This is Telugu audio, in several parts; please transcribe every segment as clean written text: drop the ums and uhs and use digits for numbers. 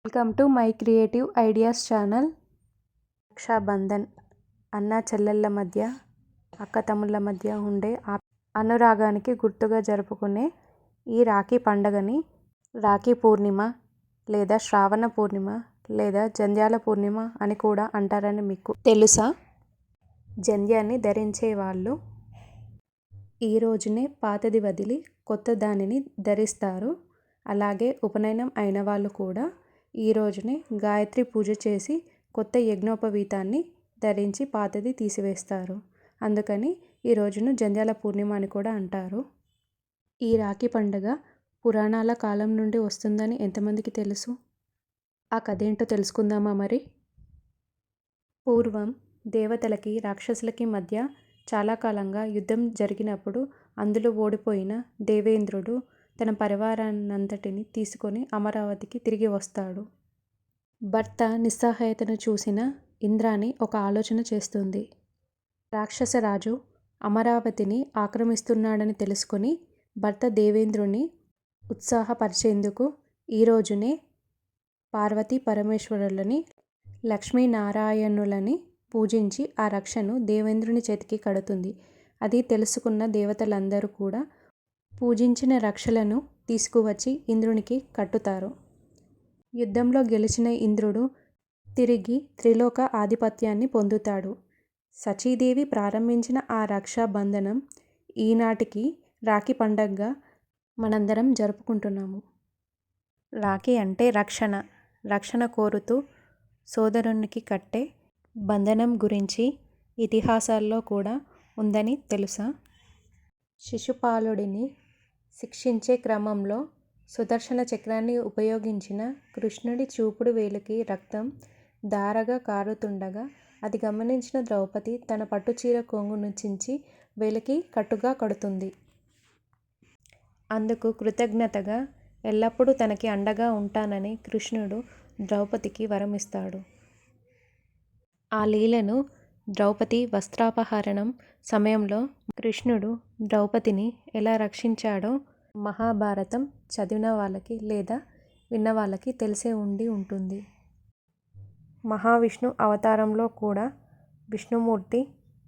Welcome to my creative ideas channel. Rakshabandhan అన్న చెల్లెళ్ళ మధ్య, అక్క తమ్ముళ్ళ మధ్య ఉండే అనురాగానికి గుర్తుగా జరుపుకునే ఈ రాఖీ పండుగని రాఖీ పూర్ణిమ లేదా శ్రావణ పూర్ణిమ లేదా జంధ్యాల పూర్ణిమ అని కూడా అంటారని మీకు తెలుసా? జంధ్యాన్ని ధరించే వాళ్ళు ఈ రోజునే పాతది వదిలి కొత్త దానిని ధరిస్తారు. అలాగే ఉపనయనం అయిన వాళ్ళు కూడా ఈ రోజునే గాయత్రి పూజ చేసి కొత్త యజ్ఞోపవీతాన్ని ధరించి పాతది తీసివేస్తారు. అందుకని ఈ రోజును జంధ్యాల పూర్ణిమ అని కూడా అంటారు. ఈ రాఖీ పండుగ పురాణాల కాలం నుండి వస్తుందని ఎంతమందికి తెలుసు? ఆ కథ ఏంటో తెలుసుకుందామా మరి? పూర్వం దేవతలకి రాక్షసులకి మధ్య చాలా కాలంగా యుద్ధం జరిగినప్పుడు అందులో ఓడిపోయిన దేవేంద్రుడు తన పరివారాన్నంతటిని తీసుకొని అమరావతికి తిరిగి వస్తాడు. భర్త నిస్సహాయతను చూసిన ఇంద్రాణి ఒక ఆలోచన చేస్తుంది. రాక్షసరాజు అమరావతిని ఆక్రమిస్తున్నాడని తెలుసుకొని భర్త దేవేంద్రుని ఉత్సాహపరిచేందుకు ఈ రోజునే పార్వతీ పరమేశ్వరులని, లక్ష్మీనారాయణులని పూజించి ఆ రక్షను దేవేంద్రుని చేతికి కడుతుంది. అది తెలుసుకున్న దేవతలందరూ కూడా పూజించిన రక్షలను తీసుకువచ్చి ఇంద్రునికి కట్టుతారు. యుద్ధంలో గెలిచిన ఇంద్రుడు తిరిగి త్రిలోక ఆధిపత్యాన్ని పొందుతాడు. సచీదేవి ప్రారంభించిన ఆ రక్షాబంధనం ఈనాటికి రాఖీ పండగగా మనందరం జరుపుకుంటున్నాము. రాఖీ అంటే రక్షణ. రక్షణ కోరుతూ సోదరునికి కట్టే బంధనం గురించి ఇతిహాసాల్లో కూడా ఉందని తెలుసా? శిశుపాలుడిని శిక్షించే క్రమంలో సుదర్శన చక్రాన్ని ఉపయోగించిన కృష్ణుడి చూపుడు వేలికి రక్తం ధారగా కారుతుండగా అది గమనించిన ద్రౌపది తన పట్టుచీర కొంగును చించి వేలికి కట్టుగా కడుతుంది. అందుకు కృతజ్ఞతగా ఎల్లప్పుడూ తనకి అండగా ఉంటానని కృష్ణుడు ద్రౌపదికి వరమిస్తాడు. ఆ లీలను ద్రౌపది వస్త్రాపహరణం సమయంలో కృష్ణుడు ద్రౌపదిని ఎలా రక్షించాడో మహాభారతం చదివిన వాళ్ళకి లేదా విన్న వాళ్ళకి తెలిసే ఉంటుంది. మహావిష్ణు అవతారంలో కూడా విష్ణుమూర్తి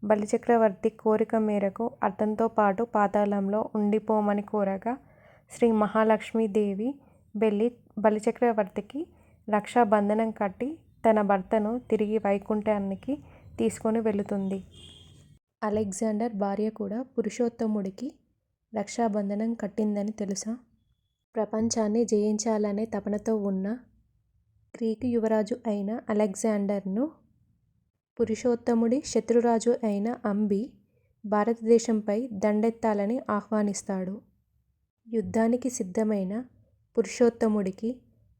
బలిచక్రవర్తి కోరిక మేరకు అతనితో పాటు పాతాళంలో ఉండిపోమని కోరగా శ్రీ మహాలక్ష్మీదేవి వెళ్ళి బలిచక్రవర్తికి రక్షాబంధనం కట్టి తన భర్తను తిరిగి వైకుంఠానికి తీసుకొని వెళుతుంది. అలెగ్జాండర్ భార్య కూడా పురుషోత్తముడికి రక్షాబంధనం కట్టిందని తెలుసా? ప్రపంచాన్ని జయించాలనే తపనతో ఉన్న గ్రీకు యువరాజు అయిన అలెగ్జాండర్ను పురుషోత్తముడి శత్రురాజు అయిన అంబి భారతదేశంపై దండెత్తాలని ఆహ్వానిస్తాడు. యుద్ధానికి సిద్ధమైన పురుషోత్తముడికి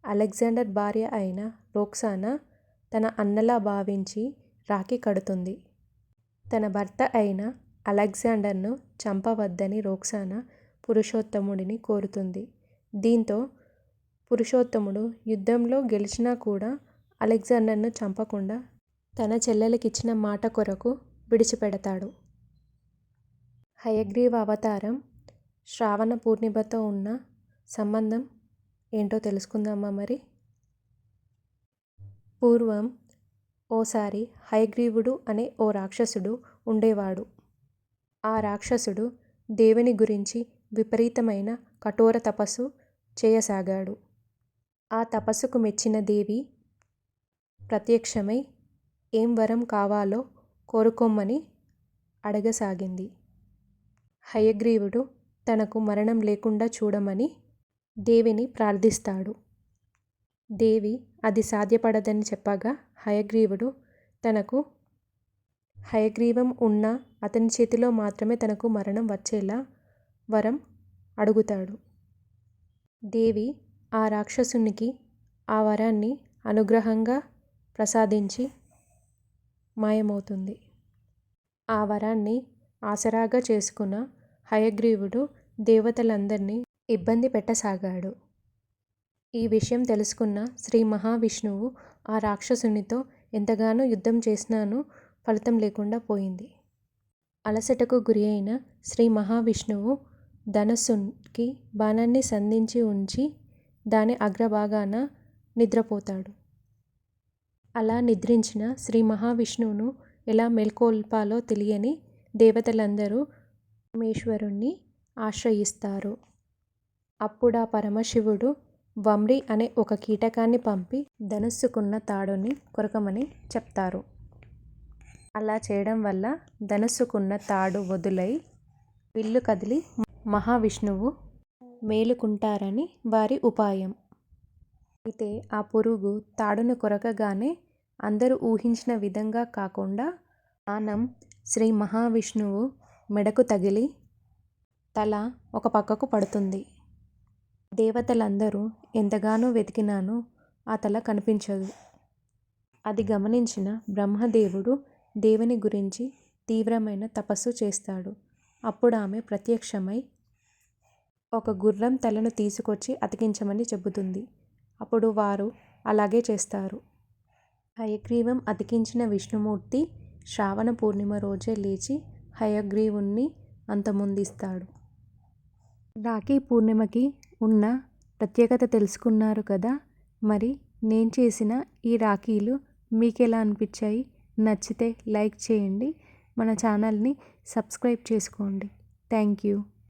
అలెగ్జాండర్ భార్య అయిన రోక్సానా తన అన్నలా భావించి రాఖీ కడుతుంది. తన భర్త అయిన అలెగ్జాండర్ను చంపవద్దని రోక్సానా పురుషోత్తముడిని కోరుతుంది. దీంతో పురుషోత్తముడు యుద్ధంలో గెలిచినా కూడా అలెగ్జాండర్ను చంపకుండా తన చెల్లెలికిచ్చిన మాట కొరకు విడిచిపెడతాడు. హయగ్రీవ అవతారం శ్రావణ పూర్ణిమతో ఉన్న సంబంధం ఏంటో తెలుసుకుందామా మరి? పూర్వం ఓసారి హయగ్రీవుడు అనే ఓ రాక్షసుడు ఉండేవాడు. ఆ రాక్షసుడు దేవుని గురించి విపరీతమైన కఠోర తపస్సు చేయసాగాడు. ఆ తపస్సుకు మెచ్చిన దేవి ప్రత్యక్షమై ఏం వరం కావాలో కోరుకోమని అడగసాగింది. హయగ్రీవుడు తనకు మరణం లేకుండా చూడమని దేవిని ప్రార్థిస్తాడు. దేవి అది సాధ్యపడదని చెప్పగా హయగ్రీవుడు తనకు హయగ్రీవం ఉన్న అతని చేతిలో మాత్రమే తనకు మరణం వచ్చేలా వరం అడుగుతాడు. దేవి ఆ రాక్షసునికి ఆ వరాన్ని అనుగ్రహంగా ప్రసాదించి మాయమవుతుంది. ఆ వరాన్ని ఆసరాగా చేసుకున్న హయగ్రీవుడు దేవతలందరినీ ఇబ్బంది పెట్టసాగాడు. ఈ విషయం తెలుసుకున్న శ్రీ మహావిష్ణువు ఆ రాక్షసునితో ఎంతగానో యుద్ధం చేసినాను ఫలితం లేకుండా పోయింది. అలసటకు గురి అయిన శ్రీ మహావిష్ణువు ధనస్సుకి బాణాన్ని సంధించి ఉంచి దాని అగ్రభాగాన నిద్రపోతాడు. అలా నిద్రించిన శ్రీ మహావిష్ణువును ఎలా మేల్కొల్పాలో తెలియని దేవతలందరూ పరమేశ్వరుణ్ణి ఆశ్రయిస్తారు. అప్పుడా పరమశివుడు వమ్రి అనే ఒక కీటకాన్ని పంపి ధనుస్సుకున్న తాడుని కొరకమని చెప్తారు. అలా చేయడం వల్ల ధనుస్సుకున్న తాడు వదులై విల్లు కదిలి మహావిష్ణువు మేలుకుంటారని వారి ఉపాయం. అయితే ఆ పురుగు తాడును కొరకగానే అందరూ ఊహించిన విధంగా కాకుండా బాణం శ్రీ మహావిష్ణువు మెడకు తగిలి తల ఒక పక్కకు పడుతుంది. దేవతలందరూ ఎంతగానో వెతికినానూ ఆ తల కనిపించదు. అది గమనించిన బ్రహ్మదేవుడు దేవుని గురించి తీవ్రమైన తపస్సు చేస్తాడు. అప్పుడు ఆమె ప్రత్యక్షమై ఒక గుర్రం తలను తీసుకొచ్చి అతికించమని చెబుతుంది. అప్పుడు వారు అలాగే చేస్తారు. హయగ్రీవం అతికించిన విష్ణుమూర్తి శ్రావణ పూర్ణిమ రోజే లేచి హయగ్రీవుణ్ణి అంతమొందిస్తాడు. రాఖీ పూర్ణిమకి ఉన్న ప్రత్యేకత తెలుసుకున్నారు కదా. మరి నేను చేసిన ఈ రాఖీలు మీకెలా అనిపించాయి? నచ్చితే లైక్ చేయండి. మన ఛానల్ని సబ్స్క్రైబ్ చేసుకోండి. Thank you.